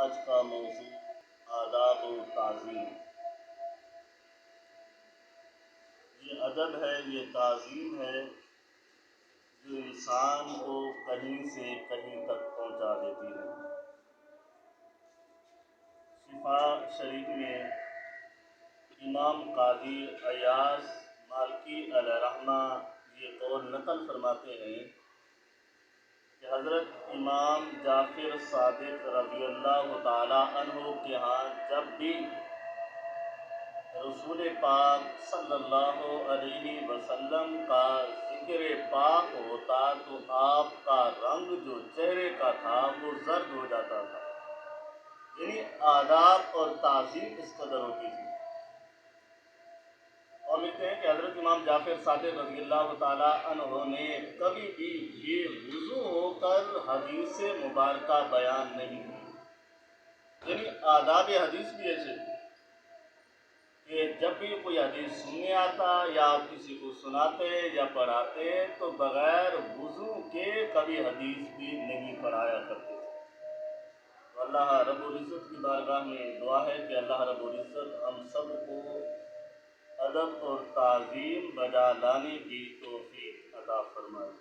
آج کا موضوع آداب و تعظیم۔ یہ ادب ہے، یہ تعظیم ہے جو انسان کو کہیں سے کہیں تک پہنچا دیتی ہے۔ شفا شریف میں امام قاضی عیاض مالکی علیہ رحمہ یہ قول نقل فرماتے ہیں کہ حضرت امام جعفر صادق رضی اللہ تعالی عنہ کے ہاں جب بھی رسول پاک صلی اللہ علیہ وسلم کا ذکر پاک ہوتا تو آپ کا رنگ جو چہرے کا تھا وہ زرد ہو جاتا تھا، یعنی آداب اور تعظیم اس قدر ہوتی تھی۔ اور لکھتے ہیں کہ حضرت امام جعفر صادق رضی اللہ تعالی عنہ نے کبھی بھی یہ وضو ہو کر حدیث مبارکہ بیان نہیں کی، یعنی آداب حدیث بھی ایسے کہ جب بھی کوئی حدیث سننے آتا یا آپ کسی کو سناتے یا پڑھاتے تو بغیر وضو کے کبھی حدیث بھی نہیں پڑھایا کرتے تھے۔ تو اللہ رب العزت کی بارگاہ میں دعا ہے کہ اللہ رب العزت ہم سب کو ادب اور تعظیم بجا لانے کی توفیق عطا فرمائے۔